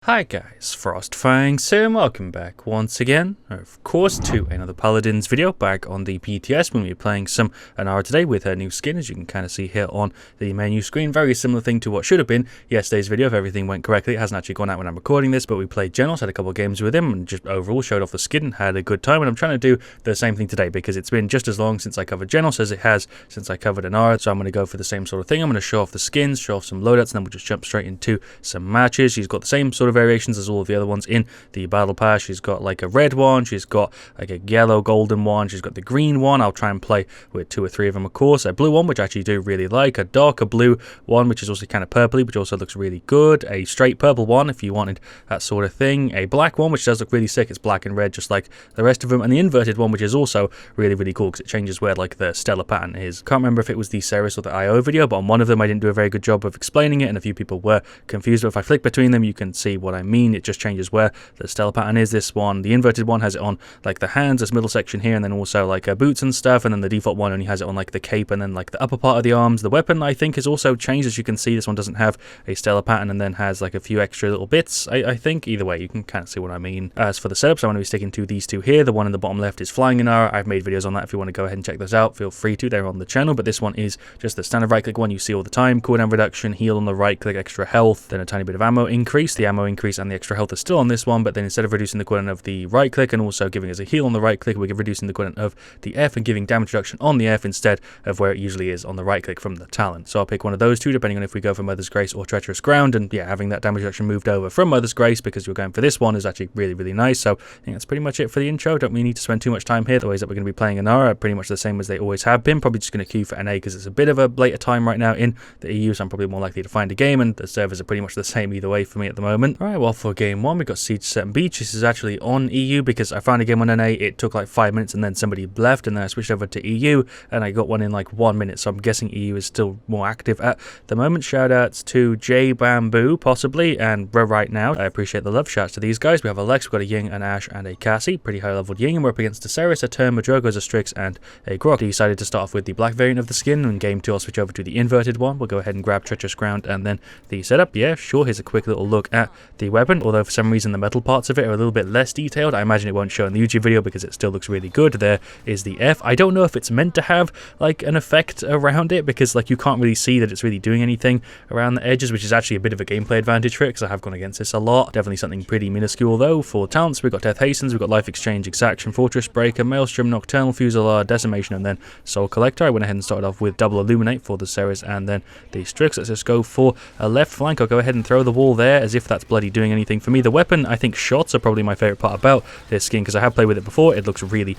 Hi guys, FrostFangs here and welcome back once again, of course, to another Paladins video back on the PTS when we're playing some Inara today with her new skin, as you can kind of see here on the menu screen. Very similar thing to what should have been yesterday's video if everything went correctly. It hasn't actually gone out when I'm recording this, but we played Genos, had a couple of games with him and just overall showed off the skin and had a good time. And I'm trying to do the same thing today because it's been just as long since I covered Genos as it has since I covered Inara, so I'm going to go for the same sort of thing. I'm going to show off the skins, show off some loadouts, and then we'll just jump straight into some matches. She's got the same sort of variations as all of the other ones in the battle pass. She's got like a red one, she's got like a yellow golden one, she's got the green one. I'll try and play with 2 or 3 of them, of course. A blue one, which I actually do really like, a darker blue one, which is also kind of purpley, which also looks really good, a straight purple one if you wanted that sort of thing, a black one, which does look really sick. It's black and red just like the rest of them, and the inverted one, which is also really cool because it changes where like the stellar pattern is. Can't remember if it was the Ceres or the IO video, but on one of them I didn't do a very good job of explaining it and a few people were confused, but if I flick between them you can see what I mean. It just changes where the stellar pattern is. This one, the inverted one, has it on like the hands, this middle section here, and then also like boots and stuff, and then the default one only has it on like the cape and then like the upper part of the arms. The weapon I think is also changed, as you can see. This one doesn't have a stellar pattern and then has like a few extra little bits. I think either way you can kind of see what I mean. As for the setups, I'm going to be sticking to these 2 here. The one in the bottom left is Flying Inara. I've made videos on that. If you want to go ahead and check those out, feel free to. They're on the channel, but this one is just the standard right click one you see all the time. Cooldown reduction, heal on the right click, extra health, then a tiny bit of ammo increase. The ammo increase and the extra health are still on this one, but then instead of reducing the cooldown of the right click and also giving us a heal on the right click, we're reducing the cooldown of the F and giving damage reduction on the F instead of where it usually is on the right click from the talent. So I'll pick one of those 2 depending on if we go for Mother's Grace or Treacherous Ground, and yeah, having that damage reduction moved over from Mother's Grace because you're going for this one is actually really nice. So I think that's pretty much it for the intro. Don't really need to spend too much time here. The ways that we're going to be playing Inara are pretty much the same as they always have been. Probably just going to queue for NA because it's a bit of a later time right now in the EU, so I'm probably more likely to find a game, and the servers are pretty much the same either way for me at the moment. Alright, well, for game 1 we got Siege Set and Beach. This is actually on EU because I found a game on NA, it took like 5 minutes and then somebody left, and then I switched over to EU and I got one in like 1 minute, so I'm guessing EU is still more active at the moment. Shoutouts to J Bamboo possibly and Right Now, I appreciate the love. Shouts to these guys. We have a Lex, we've got a Ying, an Ash and a Cassie, pretty high leveled Ying, and we're up against a Ceres, a Term, a Drogo, a Strix and a Grok. Decided to start off with the black variant of the skin, and game 2 I'll switch over to the inverted one. We'll go ahead and grab Treacherous Ground and then the setup. Yeah, sure, here's a quick little look at the weapon, although for some reason the metal parts of it are a little bit less detailed. I imagine it won't show in the YouTube video because it still looks really good. There is the F. I don't know if it's meant to have like an effect around it because like you can't really see that it's really doing anything around the edges, which is actually a bit of a gameplay advantage for it because I have gone against this a lot. Definitely something pretty minuscule though. For talents, we've got Death Hastens, we've got Life Exchange, Exaction, Fortress Breaker, Maelstrom, Nocturnal, Fusillade, Decimation, and then Soul Collector. I went ahead and started off with Double Illuminate for the Ceres and then the Strix. Let's just go for a left flank. I'll go ahead and throw the wall there as if that's bloody doing anything for me. The weapon, I think shots are probably my favorite part about this skin because I have played with it before. It looks really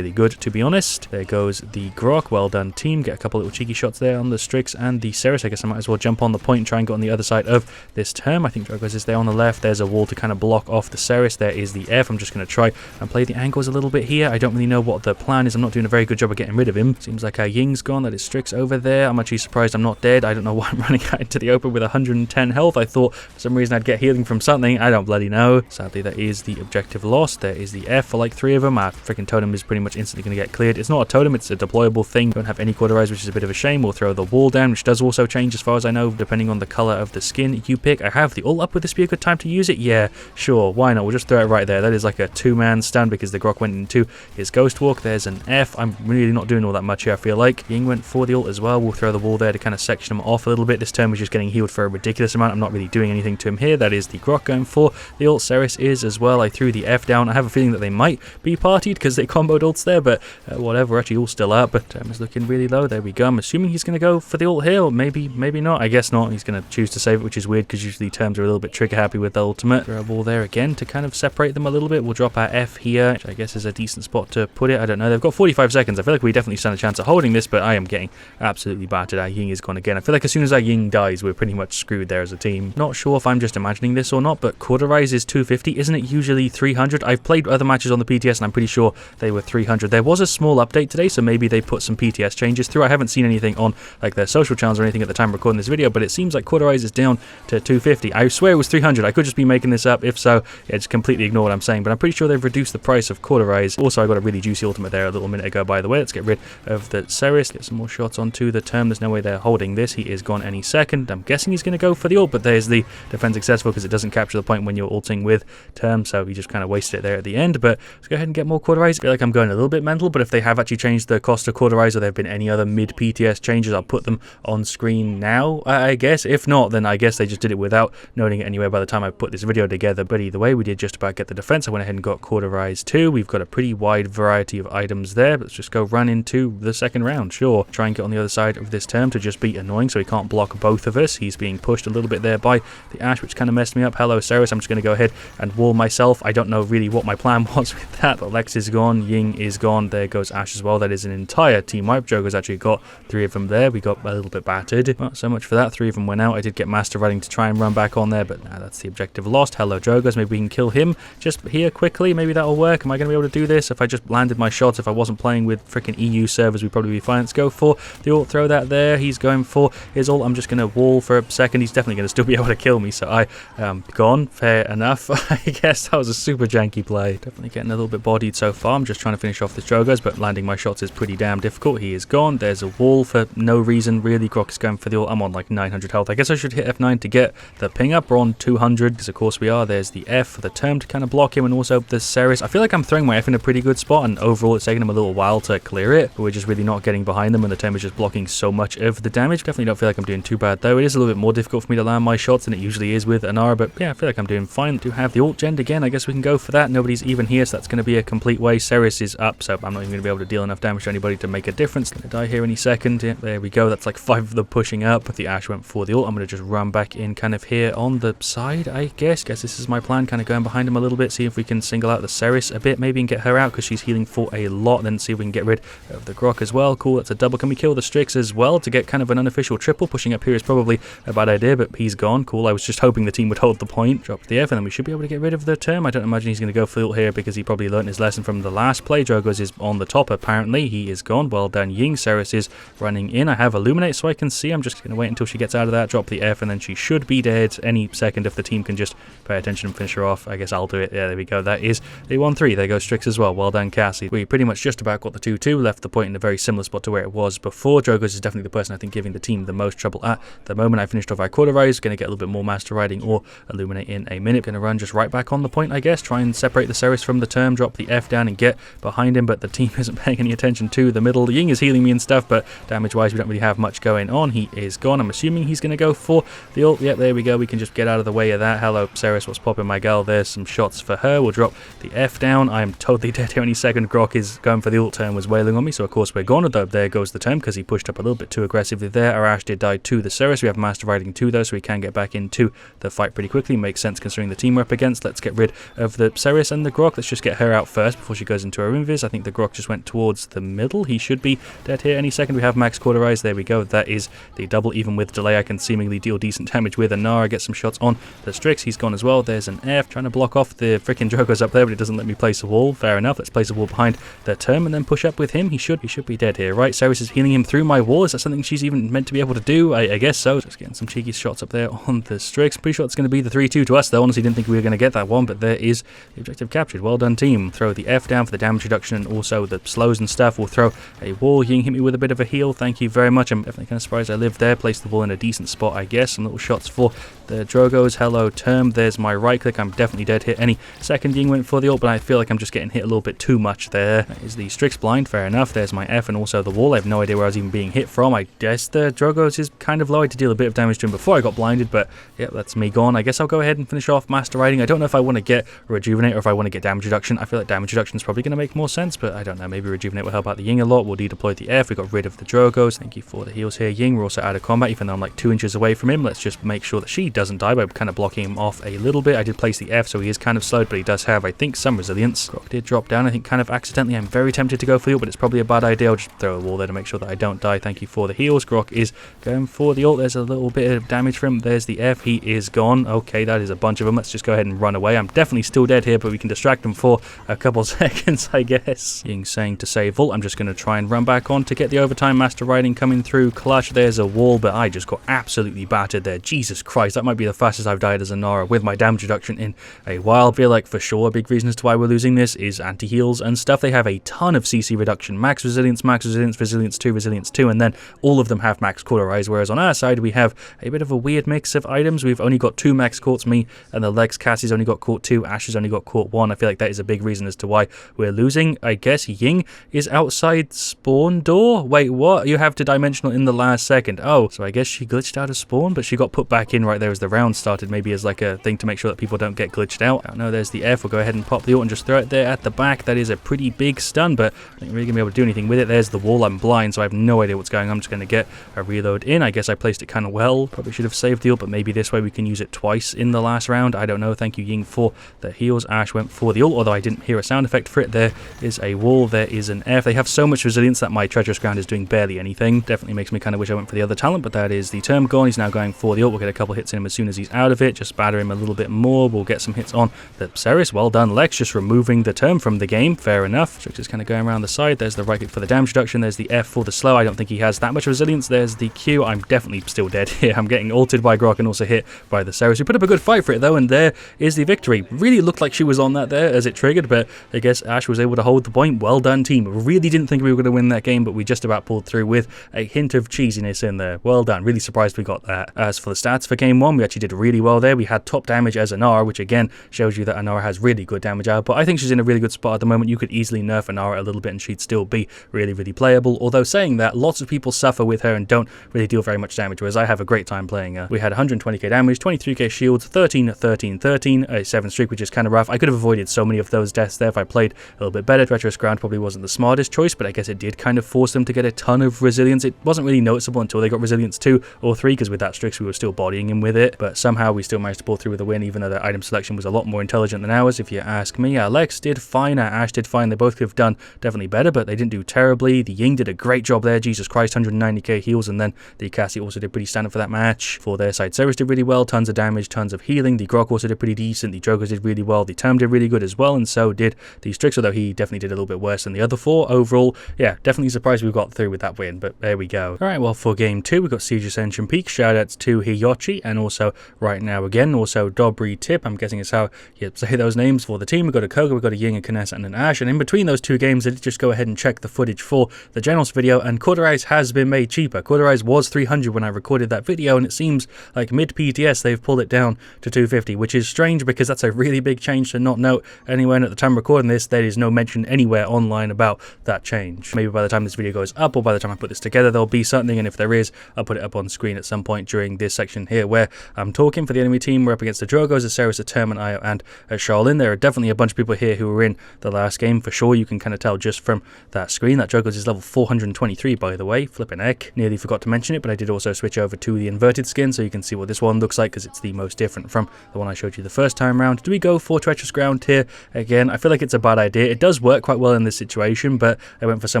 good, to be honest. There goes the Grok. Well done, team. Get a couple little cheeky shots there on the Strix and the Ceres. I guess I might as well jump on the point and try and get on the other side of this term. I think Drogo's is there on the left. There's a wall to kind of block off the Ceres. There is the F. I'm just going to try and play the angles a little bit here. I don't really know what the plan is. I'm not doing a very good job of getting rid of him. Seems like our Ying's gone. That is Strix over there. I'm actually surprised I'm not dead. I don't know why I'm running out into the open with 110 health. I thought for some reason I'd get healing from something. I don't bloody know. Sadly, that is the objective lost. There is the F for like 3 of them. Our freaking totem is pretty much instantly going to get cleared. It's not a totem, it's a deployable thing. Don't have any Cauterize, which is a bit of a shame. We'll throw the wall down, which does also change as far as I know, depending on the color of the skin you pick. I have the ult up. Would this be a good time to use it? Yeah, sure. Why not? We'll just throw it right there. That is like a 2-man stand because the Grok went into his Ghost Walk. There's an F. I'm really not doing all that much here, I feel like. Ying went for the ult as well. We'll throw the wall there to kind of section him off a little bit. This term is just getting healed for a ridiculous amount. I'm not really doing anything to him here. That is the Grok going for the ult. Ceres is as well. I threw the F down. I have a feeling that they might be partied because they comboed ults there, but whatever. We're actually all still up, but term is looking really low. There we go. I'm assuming he's going to go for the ult here, or maybe not. I guess not. He's going to choose to save it, which is weird because usually terms are a little bit trigger happy with the ultimate. Throw a ball there again to kind of separate them a little bit. We'll drop our F here, which I guess is a decent spot to put it. I don't know. They've got 45 seconds. I feel like we definitely stand a chance of holding this, but I am getting absolutely battered. Our Ying is gone again. I feel like as soon as our Ying dies, we're pretty much screwed there as a team. Not sure if I'm just imagining this or not, but Cauterize is 250. Isn't it usually 300? I've played other matches on the PTS and I'm pretty sure they were 300. There was a small update today, so maybe they put some PTS changes through. I haven't seen anything on like their social channels or anything at the time of recording this video, but it seems like Cauterize is down to 250. I swear it was 300. I could just be making this up. If so, yeah, just completely ignore what I'm saying, but I'm pretty sure they've reduced the price of Cauterize. Also, I got a really juicy ultimate there a little minute ago, by the way. Let's get rid of the Ceres. Get some more shots onto the term. There's no way they're holding this. He is gone any second. I'm guessing he's going to go for the ult, but there's the defense successful because it doesn't doesn't capture the point when you're ulting with Term, so you just kind of waste it there at the end. But let's go ahead and get more Cauterize. I feel like I'm going a little bit mental, but if they have actually changed the cost of Cauterize or there have been any other mid-PTS changes, I'll put them on screen now, I guess. If not, then I guess they just did it without noting it anyway by the time I put this video together. But either way, we did just about get the defense. I went ahead and got Cauterize too. We've got a pretty wide variety of items there. Let's just go run into the second round. Sure, try and get on the other side of this Term to just be annoying so he can't block both of us. He's being pushed a little bit there by the Ashe, which kind of messed me up. Hello, Ceres. I'm just going to go ahead and wall myself. I don't know really what my plan was with that. Lex is gone. Ying is gone. There goes Ashe as well. That is an entire team wipe. Joker's actually got 3 of them there. We got a little bit battered. Well, so much for that. 3 of them went out. I did get Master Riding to try and run back on there, but nah, that's the objective lost. Hello, Jogos. Maybe we can kill him just here quickly. Maybe that'll work. Am I going to be able to do this? If I just landed my shots, if I wasn't playing with freaking EU servers, we'd probably be fine. Let's go for the ult. Throw that there. He's going for his ult. I'm just going to wall for a second. He's definitely going to still be able to kill me, so I am gone. Fair enough. I guess that was a super janky play. Definitely getting a little bit bodied so far. I'm just trying to finish off this Jogos, but landing my shots is pretty damn difficult. He is gone. There's a wall for no reason, really. Grok is going for the ult. I'm on like 900 health. I guess I should hit F9 to get the ping up. We're on 200, because of course we are. There's the F for the Term to kind of block him, and also the Ceres. I feel like I'm throwing my F in a pretty good spot, and overall it's taking him a little while to clear it, but we're just really not getting behind them, and the Term is just blocking so much of the damage. Definitely don't feel like I'm doing too bad though. It is a little bit more difficult for me to land my shots than it usually is with Inara, but yeah, I feel like I'm doing fine. Do have the ult gen again. I guess we can go for that. Nobody's even here, so that's going to be a complete waste. Ceres is up, so I'm not even going to be able to deal enough damage to anybody to make a difference. Gonna die here any second. Yeah, there we go. That's like 5 of them pushing up. The Ashe went for the ult. I'm going to just run back in kind of here on the side, I guess. Guess this is my plan, kind of going behind him a little bit, see if we can single out the Ceres a bit, maybe, and get her out because she's healing for a lot. Then see if we can get rid of the Grok as well. Cool, that's a double. Can we kill the Strix as well to get kind of an unofficial triple? Pushing up here is probably a bad idea, but he's gone. Cool, I was just hoping the team would hold the point. Drop the F, and then we should be able to get rid of the Term. I don't imagine he's going to go for the ult here because he probably learned his lesson from the last play. Jogos is on the top, apparently. He is gone. Well done, Ying. Ceres is running in. I have Illuminate so I can see. I'm just going to wait until she gets out of that, drop the F, and then she should be dead any second if the team can just pay attention and finish her off. I guess I'll do it. Yeah, there we go. That is the 1-3. There goes Strix as well. Well done, Cassie. We pretty much just about got the 2-2. Left the point in a very similar spot to where it was before. Jogos is definitely the person I think giving the team the most trouble at the moment. I finished off our Cauterize. Going to get a little bit more Master Riding or Illuminate in a minute. Going to run just right back on the point, I guess. Try and separate the Ceres from the Term. Drop the F down and get behind him, but the team isn't paying any attention to the middle. Ying is healing me and stuff, but damage-wise, we don't really have much going on. He is gone. I'm assuming he's going to go for the ult. Yep, there we go. We can just get out of the way of that. Hello, Ceres. What's popping, my gal? There's some shots for her. We'll drop the F down. I am totally dead here any second. Grok is going for the ult. Term was wailing on me, so of course we're gone. Though there goes the Term because he pushed up a little bit too aggressively there. Our Ashe did die to the Ceres. We have Master Riding too, though, so we can get back into the fight pretty quickly. Makes sense considering the team we're up against. Let's get rid of the Ceres and the Grok. Let's just get her out first before she goes into her invis. I think the Grok just went towards the middle. He should be dead here any second. We have max Cauterize. There we go. That is the double. Even with delay, I can seemingly deal decent damage with Inara. Get some shots on the Strix. He's gone as well. There's an F trying to block off the freaking Jogos up there, but it doesn't let me place a wall. Fair enough. Let's place a wall behind the Term and then push up with him. He should be dead here, right? Ceres is healing him through my wall. Is that something she's even meant to be able to do? I guess so. Just getting some cheeky shots up there on the Strix. Pretty sure it's going to be the 3-2 to us, though. Honestly, didn't think we were going to get that one, but there is the objective captured. Well done, team. Throw the F down for the damage reduction and also the slows and stuff. We'll throw a wall. Ying hit me with a bit of a heal. Thank you very much. I'm definitely kind of surprised I lived there. Placed the wall in a decent spot, I guess. Some little shots for the Drogos. Hello, Term. There's my right click. I'm definitely dead here any second. Ying went for the ult, but I feel like I'm just getting hit a little bit too much there. That is the Strix blind. Fair enough. There's my F and also the wall. I have no idea where I was even being hit from. I guess the Drogos is kind of low. I had to deal a bit of damage to him before I got blinded, but yeah, that's me gone. I guess I'll go ahead and finish off Master Riding. I don't know if I want to get Rejuvenate or if I want to get damage reduction. I feel like damage reduction is probably going to make more sense, but I don't know. Maybe Rejuvenate will help out the Ying a lot. We'll redeploy the F. We got rid of the Drogos. Thank you for the heals here, Ying. We're also out of combat, even though I'm like 2 inches away from him. Let's just make sure that she doesn't die by kind of blocking him off a little bit. I did place the F, so he is kind of slowed, but he does have, I think, some resilience. Grok did drop down, I think, kind of accidentally. I'm very tempted to go for the ult, but it's probably a bad idea. I'll just throw a wall there to make sure that I don't die. Thank you for the heals. Grok is going for the ult. There's a little bit of damage for him. There's the F. He is gone. Okay, that is a bunch of them. Let's just go ahead and run away. I'm definitely still dead here, but we can distract him for a couple seconds, I guess. Ying saying to save ult. I'm just going to try and run back on to get the overtime. Master Riding coming through clutch. There's a wall, but I just got absolutely battered there. Jesus Christ, that might be the fastest I've died as Inara with my damage reduction in a while. I feel like for sure a big reason as to why we're losing this is anti-heals and stuff. They have a ton of CC reduction, max resilience, resilience 2, and then all of them have max cauterize, whereas on our side we have a bit of a weird mix of items. We've only got 2 max courts, me and the Lex. Cassie's only got court 2, Ash has only got court 1. I feel like that is a big reason as to why we're losing. I guess Ying is outside spawn door. Wait, what? You have to dimensional in the last second. Oh, so I guess she glitched out of spawn, but she got put back in right there as the round started, maybe as like a thing to make sure that people don't get glitched out. Oh no, there's the F. We'll go ahead and pop the ult and just throw it there at the back. That is a pretty big stun, but I think we're really gonna be able to do anything with it. There's the wall. I'm blind, so I have no idea what's going on. I'm just gonna get a reload in. I guess I placed it kind of well. Probably should have saved the ult, but maybe this way we can use it twice in the last round. I don't know. Thank you, Ying, for the heals. Ash went for the ult, although I didn't hear a sound effect for it. There is a wall. There is an F. They have so much resilience that my treacherous ground is doing barely anything. Definitely makes me kind of wish I went for the other talent, but that is the term gone. He's now going for the ult. We'll get a couple hits in him as soon as he's out of it. Just batter him a little bit more. We'll get some hits on the Ceres. Well done, Lex, just removing the term from the game. Fair enough. Strix is kind of going around the side. There's the right click for the damage reduction. There's the F for the slow. I don't think he has that much resilience. There's the Q. I'm definitely still dead here. I'm getting ulted by Grok and also hit by the Ceres. We put up a good fight for it though, and there is the victory. Really looked like she was on that there as it triggered, but I guess Ash was able to hold the point. Well done, team. Really didn't think we were going to win that game, but we just about pulled through with a hint of cheesiness in there. Well done. Really surprised we got that. As for the stats for game 1, we actually did really well there. We had top damage as Inara, which again shows you that Inara has really good damage output. I think she's in a really good spot at the moment. You could easily nerf Inara a little bit and she'd still be really, really playable. Although saying that, lots of people suffer with her and don't really deal very much damage, whereas I have a great time playing her. We had 120k damage, 23k shields, 13, 13, 13, a 7 streak, which is kind of rough. I could have avoided so many of those deaths there if I played a little bit better. Treacherous ground probably wasn't the smartest choice, but I guess it did kind of force them to get a ton of resilience. It wasn't really noticeable until they got resilience 2 or 3, because with that Strix we were still bodying him with it, but somehow we still managed to pull through with a win, even though the item selection was a lot more intelligent than ours, if you ask me. Lex did fine, Ash did fine. They both could have done definitely better, but they didn't do terribly. The Ying did a great job there. Jesus Christ, 190k heals, and then the Cassie also did pretty standard for that match. For their side, Ceres did really well, tons of damage, tons of healing. The Grok also did pretty decent. The Jokers did really well. The Term did really good as well, and so did the Strix, although he definitely did a little bit worse than the other 4. Overall, yeah, definitely surprised we got through with that win, but there we go. Alright, well, for game 2, we got Siege Ascension Peak. Shoutouts to Hiyochi, and also right now again, also Dobry Tip. I'm guessing it's how you say those names for the team. We've got a Koga, we've got a Ying, a Kness, and an Ash, and in between those 2 games, I did just go ahead and check the footage for the Generals video, and Cauterize has been made cheaper. Cauterize was 300 when I recorded that video, and it seems like mid PTS they've pulled it down to 250, which is strange because that's a really big change to not note anywhere. And at the time recording this, there is no mention anywhere online about that change. Maybe by the time this video goes up, or by the time I put this together, there'll be something, and if there is, I'll put it up on screen at some point during this section here where I'm talking. For the enemy team, we're up against the Drogos, a Ceres, a Term, an Io, and a Charlene. There are definitely a bunch of people here who were in the last game for sure. You can kind of tell just from that screen. That Drogos is level 423, by the way. Flippin' heck. Nearly forgot to mention it, but I did also switch over to the inverted skin, so you can see what this one looks like, because it's the most different from the one I showed you the first time around. Do we go for Treacherous Ground here? Again, I feel like it's a bad idea. It does work quite well in this situation, but I went for so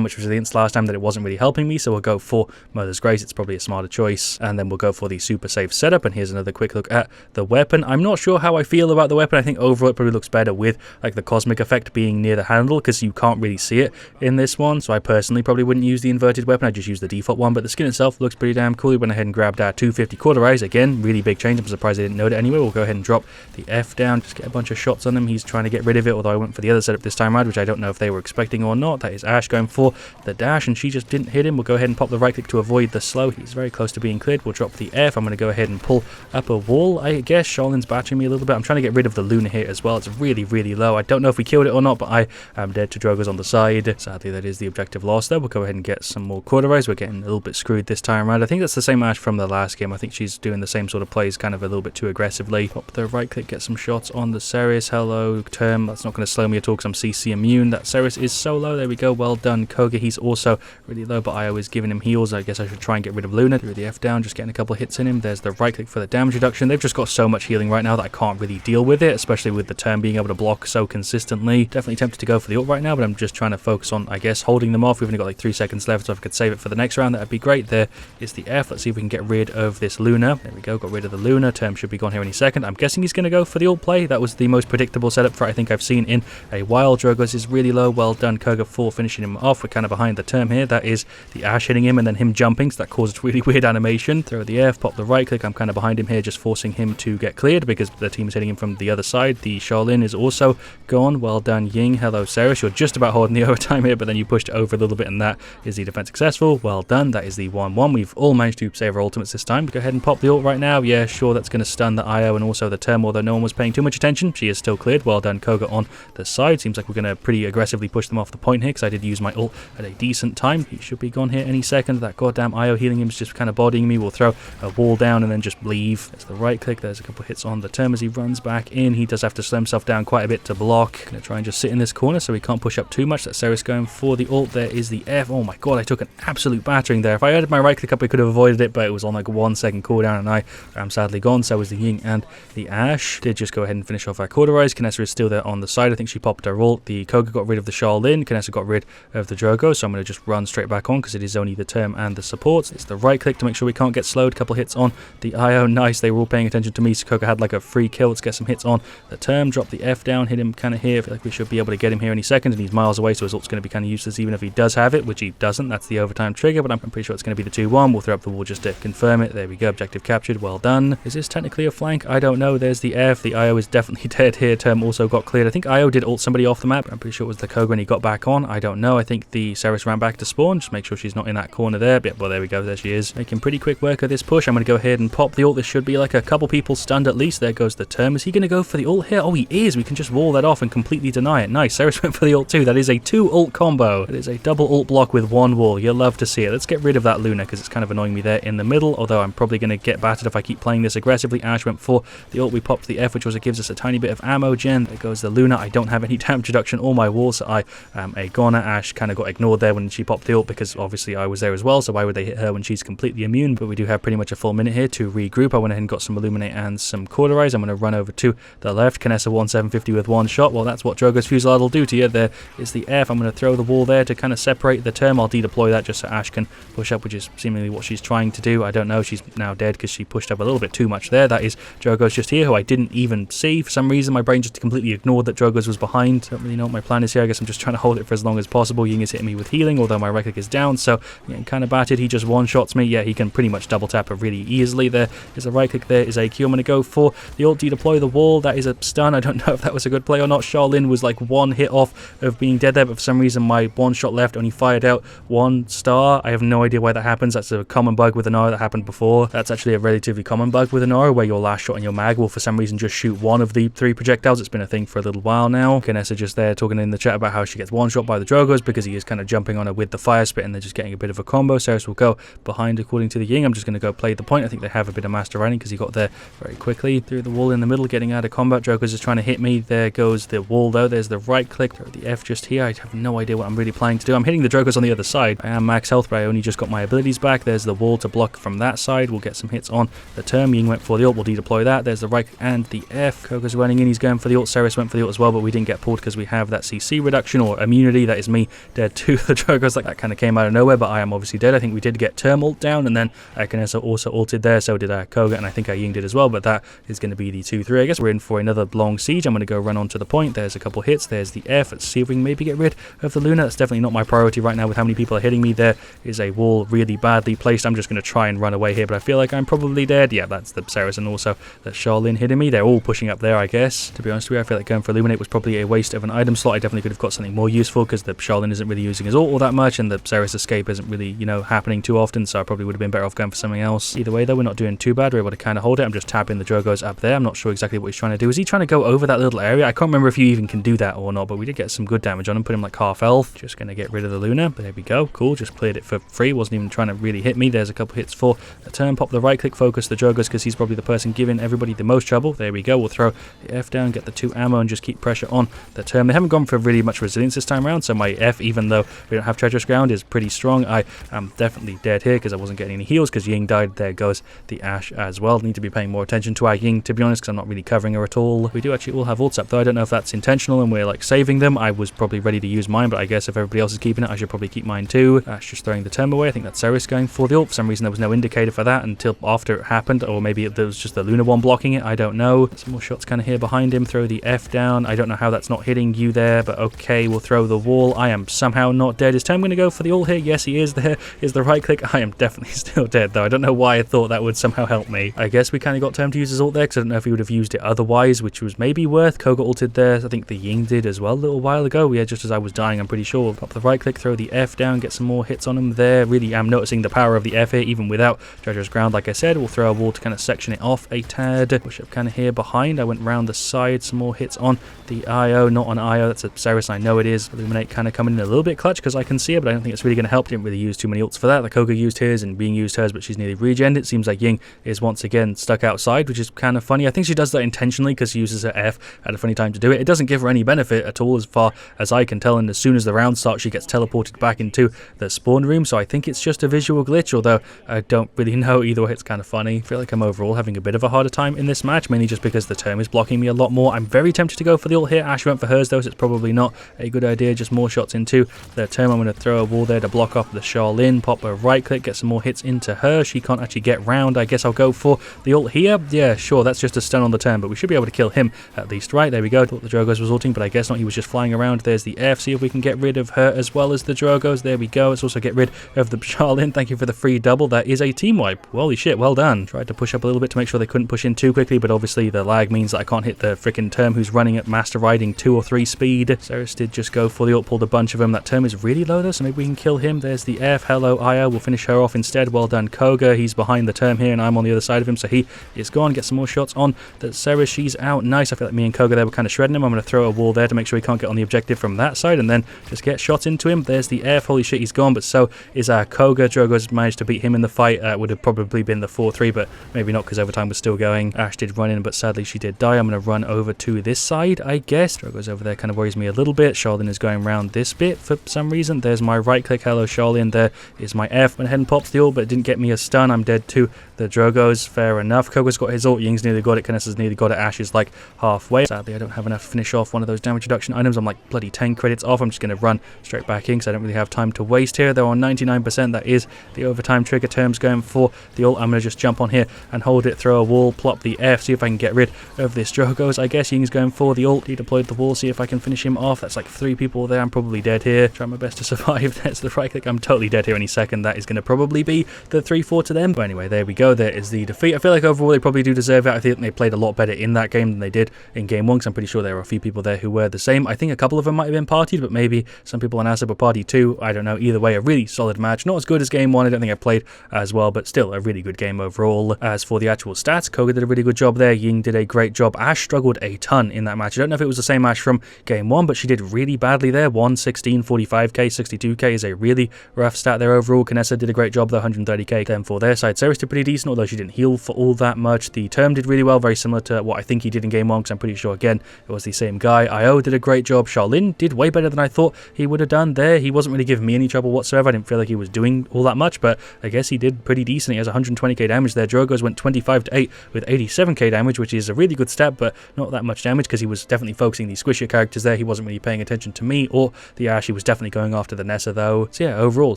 much resilience last time that it wasn't really helping me, so we'll go for Mother's Grace. It's probably a smarter choice, and then we'll go for the super safe setup. And here's another quick look at the weapon. I'm not sure how I feel about the weapon. I think overall it probably looks better with like the cosmic effect being near the handle, because you can't really see it in this one, so I personally probably wouldn't use the inverted weapon. I just use the default one, but the skin itself looks pretty damn cool. We went ahead and grabbed our 250 Cauterize. Again, really big change. I'm surprised I didn't note it anyway. We'll go ahead and drop the F down, just get a bunch of shots on him. He's trying to get rid of it, although I went for the other setup this time around, which I don't know if they were expecting or not. That is Ash going for the dash, and she just didn't hit him. We'll go ahead and pop the right click to avoid the slow. He's very close to being cleared. We'll drop the F. I'm going to go ahead and pull up a wall. I guess Charlene's battering me a little bit. I'm trying to get rid of the Luna here as well. It's really, really low. I don't know if we killed it or not, but I am dead to Drogos on the side. Sadly, that is the objective lost there. We'll go ahead and get some more Cauterize. We're getting a little bit screwed this time around. I think that's the same Ash from the last game. I think she's doing the same sort of plays, kind of a little bit too aggressively. Pop the right click, get some shots on the Ceres. Hello, Term. That's not going to slow me at all because I'm CC immune. That Ceres is so low. There we go. Well done, Koga. He's also really low, but Io is giving him heals. I guess I should try and get rid of Luna. Through the F down, just getting a couple of hits in him. There's the right click for the damage reduction. They've just got so much healing right now that I can't really deal with it, especially with the Term being able to block so consistently. Definitely tempted to go for the ult right now, but I'm just trying to focus on, I guess, holding them off. We've only got like 3 seconds left, so if I could save it for the next round, that'd be great. There is the F. Let's see if we can get rid of this Luna. There we go. Got rid of the Luna. Term should be gone here any second. I'm guessing he's going to go for the ult play. That was the most predictable setup for I think I've seen in a while. Drogos is really low. Well done, Koga, for finishing him off. We're kind of behind the Term here. That is the Ash hitting him and then him jumping, so that caused really weird animation. Throw the F, pop the right click. I'm kind of behind behind him here, just forcing him to get cleared because the team is hitting him from the other side. The Shaolin is also gone. Well done, Ying. Hello, Ceres. You're just about holding the overtime here, but then you pushed over a little bit, and that is the defense successful. Well done. That is the 1-1. We've all managed to save our ultimates this time. Go ahead and pop the ult right now. Yeah, sure, that's going to stun the IO and also the Term, although no one was paying too much attention. She is still cleared. Well done, Koga on the side. Seems like we're going to pretty aggressively push them off the point here because I did use my ult at a decent time. He should be gone here any second. That goddamn IO healing him is just kind of bodying me. We'll throw a wall down and then just leave. There's the right click. There's a couple of hits on the Term as he runs back in. He does have to slow himself down quite a bit to block. Going to try and just sit in this corner so he can't push up too much. That's Ceres going for the ult. There is the F. Oh my god, I took an absolute battering there. If I had my right click up, I could have avoided it, but it was on like a 1 second cooldown and I am sadly gone. So was the Ying and the Ashe. Did just go ahead and finish off our Hi-Rez. Kinessa is still there on the side. I think she popped her ult. The Koga got rid of the Shaolin. Kinessa got rid of the Drogo, so I'm going to just run straight back on because it is only the Term and the supports. It's the right click to make sure we can't get slowed. Couple hits on the IO. Nice. They were all paying attention to me. So Koga had like a free kill. Let's get some hits on the Term. Drop the F down. Hit him kind of here. I feel like we should be able to get him here any second, and he's miles away, so his ult's going to be kind of useless even if he does have it, which he doesn't. That's the overtime trigger, but I'm pretty sure it's going to be the 2-1. We'll throw up the wall just to confirm it. There we go. Objective captured. Well done. Is this technically a flank? I don't know. There's the F. The IO is definitely dead here. Term also got cleared. I think IO did ult somebody off the map. I'm pretty sure it was the Koga when he got back on. I don't know. I think the Ceres ran back to spawn. Just make sure she's not in that corner there. But well, there we go. There she is. Making pretty quick work of this push. I'm going to go ahead and pop the ult. This should be like a couple people stunned at least. There goes the Term. Is he going to go for the ult here? Oh, he is. We can just wall that off and completely deny it. Nice. Ceres went for the ult too. That is a 2 ult combo. That is a double ult block with 1 wall. You'll love to see it. Let's get rid of that Luna because it's kind of annoying me there in the middle, although I'm probably going to get battered if I keep playing this aggressively. Ashe went for the ult. We popped the F, which was it gives us a tiny bit of ammo gen. There goes the Luna. I don't have any damage reduction on my wall, so I am a goner. Ashe kind of got ignored there when she popped the ult because obviously I was there as well, so why would they hit her when she's completely immune? But we do have pretty much a full minute here to regroup. I went ahead and got some Illuminate and some Hi-Rez. I'm going to run over to the left. Kinessa 1750 with 1 shot. Well, that's what Drogo's Fusillade will do to you. There is the F. I'm going to throw the wall there to kind of separate the Term. I'll dedeploy that just so Ashe can push up, which is seemingly what she's trying to do. I don't know. She's now dead because she pushed up a little bit too much there. That is Drogo's just here, who I didn't even see. For some reason, my brain just completely ignored that Drogo's was behind. Don't really know what my plan is here. I guess I'm just trying to hold it for as long as possible. Ying is hitting me with healing, although my right click is down, so getting kind of battered. He just one-shots me. Yeah, he can pretty much double tap it really easily. There is a right click. There is a Q. I'm going to go for the ult, deploy the wall. That is a stun. I don't know if that was a good play or not. Shaolin was like 1 hit off of being dead there, but for some reason my 1 shot left only fired out 1 star. I have no idea why that happens. That's a common bug with Inara that happened before. That's actually a relatively common bug with Inara where your last shot and your mag will for some reason just shoot 1 of the 3 projectiles. It's been a thing for a little while now. Kinessa just there talking in the chat about how she gets 1 shot by the Drogos because he is kind of jumping on her with the fire spit and they're just getting a bit of a combo. Ceres will go behind according to the Ying. I'm just going to go play the point. I think they have a bit of master riding because he got there very quickly. Through the wall in the middle, getting out of combat. Drogos is trying to hit me. There goes the wall though. There's the right click. Throw the F just here. I have no idea what I'm really planning to do. I'm hitting the Drogos on the other side. I am max health, but I only just got my abilities back. There's the wall to block from that side. We'll get some hits on the Term. Ying went for the ult. We'll dedeploy that. There's the right and the F. Koga's running in. He's going for the ult. Ceres went for the ult as well, but we didn't get pulled because we have that CC reduction or immunity. That is me dead to the Drogos. Like that kind of came out of nowhere, but I am obviously dead. I think we did get Term ult down, and then Kinessa also ulted there. So did Koga, and I think Ying did as well, but that is going to be the 2-3. I guess we're in for another long siege. I'm going to go run onto the point. There's a couple hits. There's the F. Let's see if we can maybe get rid of the Luna. That's definitely not my priority right now with how many people are hitting me. There is a wall really badly placed. I'm just going to try and run away here, but I feel like I'm probably dead. Yeah, that's the Ceres and also the Shaolin hitting me. They're all pushing up there, I guess. To be honest with you, I feel like going for Illuminate was probably a waste of an item slot. I definitely could have got something more useful because the Shaolin isn't really using his ult all that much and the Ceres escape isn't really, you know, happening too often, so I probably would have been better off going for something else. Either way though, we're not doing too bad. We're able to kind of hold it. I'm just tapping the Drogos up there. I'm not sure exactly what he's trying to do. Is he trying to go over that little area? I can't remember if you even can do that or not, but we did get some good damage on him. Put him like half health. Just going to get rid of the Luna. There we go. Cool. Just cleared it for free. Wasn't even trying to really hit me. There's a couple hits for a turn. Pop the right click, focus the Drogos because he's probably the person giving everybody the most trouble. There we go. We'll throw the F down, get the 2 ammo and just keep pressure on the turn. They haven't gone for really much resilience this time around, so my F, even though we don't have treacherous ground, is pretty strong. I am definitely dead here because I wasn't getting any heals because Ying died. There goes the Ashe as well. Need to be paying more attention to our Ying, to be honest, because I'm not really covering her at all. We do actually all have ults up though. I don't know if that's intentional and we're like saving them. I was probably ready to use mine, but I guess if everybody else is keeping it, I should probably keep mine too. Ashe just throwing the term away. I think that's Ceres going for the ult. For some reason there was no indicator for that until after it happened, or maybe there was just the Luna one blocking it. I don't know. Some more shots kind of here behind him. Throw the F down. I don't know how that's not hitting you there, but okay, we'll throw the wall. I am somehow not dead. Is Term going to go for the ult here? Yes, he is. There is the right click. I am definitely still dead though. I don't know why I thought that would somehow help help me. I guess we kind of got Term to use his ult there because I don't know if he would have used it otherwise, which was maybe worth. Koga ulted there. I think the Ying did as well a little while ago. Yeah, just as I was dying, I'm pretty sure. We'll pop the right click, throw the F down, get some more hits on him there. Really am noticing the power of the F here, even without treacherous ground. Like I said, we'll throw a wall to kind of section it off a tad. Push up kind of here behind. I went round the side. Some more hits on the IO. Not on IO. That's a Ceres. I know it is. Illuminate kind of coming in a little bit clutch because I can see it, but I don't think it's really going to help. Didn't really use too many ults for that. The Koga used his and being used hers, but she's nearly regened. It seems like Ying is once again stuck outside, which is kind of funny. I think she does that intentionally because she uses her F at a funny time to do it. It doesn't give her any benefit at all as far as I can tell, and as soon as the round starts, she gets teleported back into the spawn room, so I think it's just a visual glitch, although I don't really know. Either way, it's kind of funny. I feel like I'm overall having a bit of a harder time in this match, mainly just because the Term is blocking me a lot more. I'm very tempted to go for the ult here. Ash went for hers though, so it's probably not a good idea. Just more shots into the Term. I'm going to throw a wall there to block off the Charlene, pop a right click, get some more hits into her. She can't actually get round. I guess I'll go for the ult here. Yeah, sure, that's just a stun on the Term, but we should be able to kill him at least. Right, there we go. Thought the Drogos was ulting, but I guess not. He was just flying around. There's the F. See if we can get rid of her as well as the Drogos. There we go. Let's also get rid of the Charlene. Thank you for the free double. That is a team wipe. Holy shit, well done. Tried to push up a little bit to make sure they couldn't push in too quickly, but obviously the lag means that I can't hit the freaking Term who's running at Master Riding 2 or 3 speed. Ceres did just go for the ult, pulled a bunch of them. That Term is really low though, so maybe we can kill him. There's the F. Hello, Io. We'll finish her off instead. Well done, Koga. He's behind the Term here, and I'm on the other side of him, so he is gone. Get some more shots on the Ceres. She's out. Nice. I feel like me and Koga there were kind of shredding him. I'm going to throw a wall there to make sure he can't get on the objective from that side, and then just get shots into him. There's the F. Holy shit, he's gone, but so is our Koga. Drogo's managed to beat him in the fight. Would have probably been the 4-3, but maybe not because overtime was still going. Ash did run in, but sadly she did die. I'm going to run over to this side, I guess. Drogo's over there kind of worries me a little bit. Charlene is going around this bit for some reason. There's my right click. Hello, Charlene. There is my F. Went ahead and popped the ult, but it didn't get me a stun. I'm dead to the Drogos. Fair enough. Koga's got his ult. Ying's nearly got it. Canessa's nearly got it. Ash is like halfway. Sadly, I don't have enough to finish off one of those damage reduction items. I'm like bloody 10 credits off. I'm just going to run straight back in because I don't really have time to waste here. They're on 99%. That is the overtime trigger. Terms going for the ult. I'm going to just jump on here and hold it, throw a wall, plop the F, see if I can get rid of this Drogos. I guess Ying's going for the ult. He deployed the wall, see if I can finish him off. That's like 3 people there. I'm probably dead here. Try my best to survive. That's the right click. I'm totally dead here any second. That is going to probably be the 3-4 to them. But anyway, there we go. There is the defeat. I feel like overall they probably do deserve it. I think they played a lot better in that game than they did in game 1, because I'm pretty sure there were a few people there who were the same. I think a couple of them might have been partied, but maybe some people on Acid were party too. I don't know. Either way, a really solid match. Not as good as game 1. I don't think I played as well, but still a really good game overall. As for the actual stats, Koga did a really good job there. Ying did a great job. Ash struggled a ton in that match. I don't know if it was the same Ash from game 1, but she did really badly there. 116, 45k, 62k is a really rough stat there overall. Canessa did a great job though, 130k. Then for their side, Ceres did pretty decent, although she didn't heal for all that much. The Term did really well, very similar to what I think he did in game 1, because I'm pretty sure again it was the same guy. IO did a great job. Charlene did way better than I thought he would have done there. He wasn't really giving me any trouble whatsoever. I didn't feel like he was doing all that much, but I guess he did pretty decent. He has 120k damage there. Drogos went 25-8 with 87k damage, which is a really good stat, but not that much damage because he was definitely focusing the squishier characters there. He wasn't really paying attention to me or the Ash. He was definitely going after the Nessa though. So yeah, overall,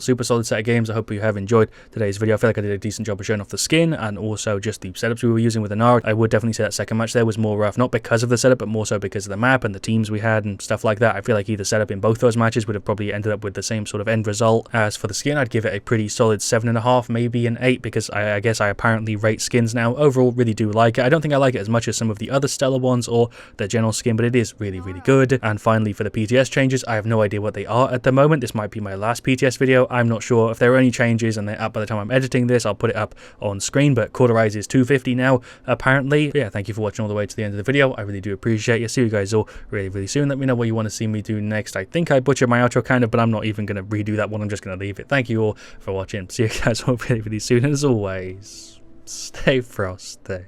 super solid set of games. I hope you have enjoyed today's video. I feel like I did a decent job of showing off the skin and also just the setups we were using with Inara. I would definitely say that second match there was more rough, not because of the setup, but more so because of the map and the teams we had and stuff like that. I feel like either setup in both those matches would have probably ended up with the same sort of end result. As for the skin, I'd give it a pretty solid 7.5, maybe an 8, because I guess I apparently rate skins now. Overall, really do like it. I don't think I like it as much as some of the other Stellar ones or the general skin, but it is really, really good. And finally, for the PTS changes, I have no idea what they are at the moment. This might be my last PTS video. I'm not sure if there are any changes, and they're up by the time I'm editing this. I'll put it up on screen, but Cauterize is 250 now, apparently. But yeah, thank you for watching all the way to the end of the video. I really do appreciate it. See you guys all really, really soon. Let me know what you want to see me do next. I think I butchered my outro kind of, but I'm not even going to redo that one. I'm just going to leave it. Thank you all for watching. See you guys all really, really soon. And as always, stay frosty.